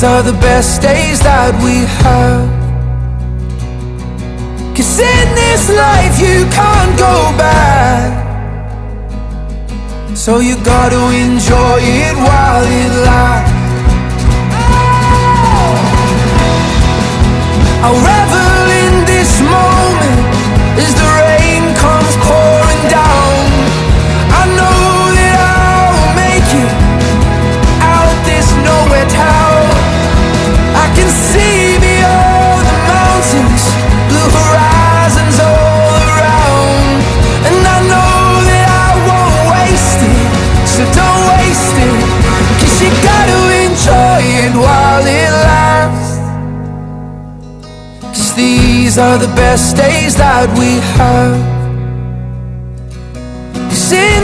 are the best days that we have. 'Cause in this life you can't go back, so you gotta enjoy it while it lasts. I'll revel in this moment as the rain comes pouring down. I know that I'll make it out this nowhere town. I can see beyond the mountains, blue horizons all around. And I know that I won't waste it, so don't waste it, 'cause you gotta enjoy it while it lasts. 'Cause these are the best days that we have. 'Cause in